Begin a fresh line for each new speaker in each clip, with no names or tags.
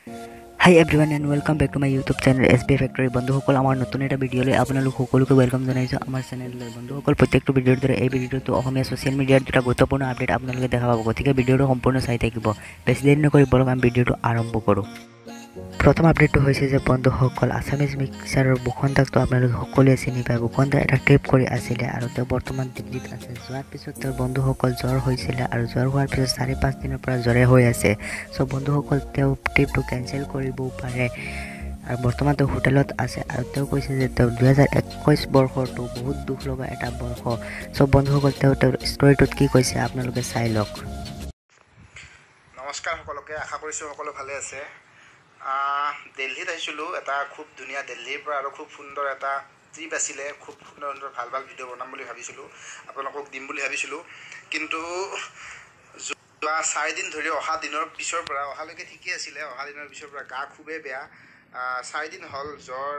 Hi everyone and welcome back to my YouTube channel SB Factory বন্ধুসকল আমাৰ নতুন এটা ভিডিঅ'লৈ আপোনালোক সকলোকে ওয়েলকাম জনাইছো আমাৰ চেনেললৈ বন্ধুসকল প্ৰত্যেকটো ভিডিঅ'ৰ দৰে এই ভিডিঅ'টো অসমীয়া সোশ্যাল মিডিয়াৰ দুটা গুৰুত্বপূৰ্ণ আপডেট আপোনালোকে দেখা পাব গতিকে ভিডিঅ'টো সম্পূৰ্ণ চাই থাকিব বেছি দেৰি নকৰি বলক আমি ভিডিঅ'টো আৰম্ভ কৰোঁ প্ৰথম আপডেটটো হৈছে যে বন্ধুসকল আছামিজ মিক্সাৰৰ বুখনদাকটো আপোনালোকে সকলোৱে চিনি পায় বুখনদা এটা ট্ৰিপ কৰি আছিলে আৰু তেওঁ বৰ্তমান দিল্লীত আছে যোৱাৰ পিছত তেওঁৰ বন্ধুসকল জ্বৰ হৈছিলে আৰু জ্বৰ হোৱাৰ পিছত 4-5 দিনৰ পৰা জ্বৰে হৈ আছে সো বন্ধুসকল তেওঁ ট্ৰিপটো কেনসেল কৰিবও পাৰে আৰু বৰ্তমান তেওঁ হোটেলত আছে আৰু তেওঁ কৈছে যে তেওঁ 2021 বৰ্ষটো বহুত দুখ লগা এটা বৰ্ষ সো বন্ধুসকল তেওঁৰ ষ্টৰীটোত কি কৈছে আপোনালোকে চাই লওক
নমস্কাৰ সকলোকে আশা কৰিছো সকলো ভালে আছে দিল্লীত আহিছিলোঁ এটা খুব ধুনীয়া দিল্লীৰ পৰা আৰু খুব সুন্দৰ এটা ট্ৰিপ আছিলে খুব সুন্দৰ ভাল ভিডিঅ' বনাম বুলি ভাবিছিলোঁ আপোনালোকক দিম বুলি ভাবিছিলোঁ কিন্তু যোৱা 4 দিন ধৰি অহা দিনৰ পিছৰ পৰা অহালৈকে ঠিকই আছিলে অহা দিনৰ পিছৰ পৰা গা খুবেই বেয়া 4 দিন হ'ল জ্বৰ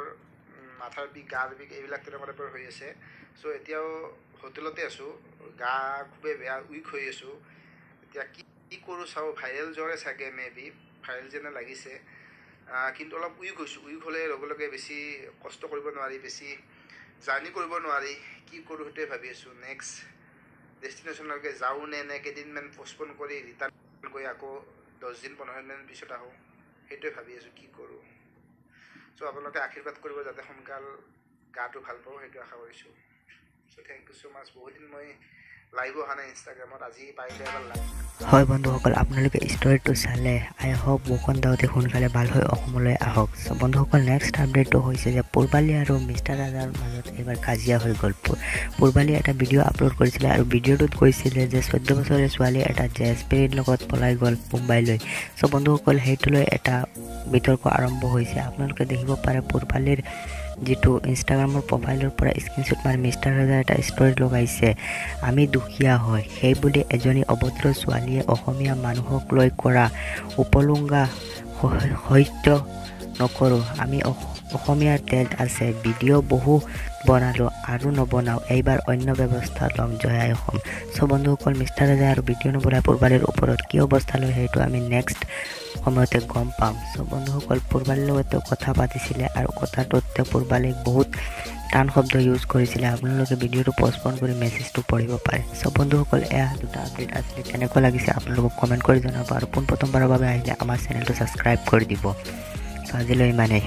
মাথাৰ বিষ গাৰ বিষ এইবিলাক তেনেকুৱা টাইপৰ হৈ আছে চ' এতিয়াও হোটেলতে আছোঁ গা খুবেই বেয়া উইক হৈ আছোঁ এতিয়া কি কৰোঁ চাওঁ ভাইৰেল জ্বৰে চাগে মেবি ভাইৰেল যেনে লাগিছে কিন্তু অলপ উইক হৈছোঁ উইক হ'লে লগে লগে বেছি কষ্ট কৰিব নোৱাৰি বেছি জাৰ্ণি কৰিব নোৱাৰি কি কৰোঁ সেইটোৱে ভাবি আছোঁ নেক্সট ডেষ্টিনেশ্যনলৈকে যাওঁ নে কেইদিনমান পষ্টপন কৰি ৰিটাৰ্ণ গৈ আকৌ 10 দিন 15 দিন পিছত আহোঁ সেইটোৱে ভাবি আছোঁ কি কৰোঁ চ' আপোনালোকে আশীৰ্বাদ কৰিব যাতে সোনকাল গাটো ভাল পাওঁ সেইটো আশা কৰিছোঁ চ' থেংক ইউ ছ' মাছ বহুত দিন মই লাইভ অহা নাই ইনষ্টাগ্ৰামত আজি পাৰিলে এবাৰ লাইভ
হয় বন্ধুসকল আপোনালোকে ষ্টৰীটো চালে আই হোপ মুকুন্দ অতি সোনকালে ভাল হৈ অসমলৈ আহক বন্ধুসকল নেক্সট আপডেটটো হৈছে যে পূৰ্বালী আৰু মিষ্টাৰ ৰাজাৰ মাজত এবাৰ কাজিয়া হৈ গ'ল পূৰ্বালীয়ে এটা ভিডিঅ' আপলোড কৰিছিলে আৰু ভিডিঅ'টোত কৈছিলে যে 14 বছৰীয়া ছোৱালী এটা জেছপেৰীৰ লগত পলাই গ'ল মুম্বাইলৈ বন্ধুসকল সেইটো লৈ এটা বিতৰ্ক আৰম্ভ হৈছে আপোনালোকে দেখিব পাৰে পূৰ্বালীৰ যেটো ইনষ্টাগ্ৰামৰ প্ৰফাইলৰ পৰা স্ক্ৰিনশ্বট মাৰি মিষ্টাৰ ৰাজাৰ এটা ষ্টৰী লগাইছে আমি দুখীয়া হয় সেই বুলি এজনী অভদ্ৰ ছোৱালীয়ে অসমীয়া মানুহক লৈ কৰা উপলুংগা সত্য নকৰোঁ আমি অসমীয়াৰ তেজ আছে ভিডিঅ' বহু বনালোঁ আৰু নবনাওঁ এইবাৰ অন্য ব্যৱস্থা ল'ম জয় অসম চ' বন্ধুসকল মিষ্টাৰ ৰাজা আৰু ভিডিঅ' নবনাই পূৰ্বালীৰ ওপৰত কি অৱস্থা লয় সেইটো আমি নেক্সট সময়তে গম পাম চ' বন্ধুসকল পূৰ্বালীৰ লগতে কথা পাতিছিলে আৰু কথাটোত তেওঁ পূৰ্বালীক বহুত টান শব্দ ইউজ কৰিছিলে আপোনালোকে ভিডিঅ'টো পষ্টপন কৰি মেছেজটো পঢ়িব পাৰে চ' বন্ধুসকল এয়া দুটা আপডেট আছিলে কেনেকুৱা লাগিছে আপোনালোকক কমেণ্ট কৰি জনাব আৰু পোনপ্ৰথমবাৰৰ বাবে আহিলে আমাৰ চেনেলটো ছাবস্ক্ৰাইব কৰি দিব চ' আজিলৈ ইমানেই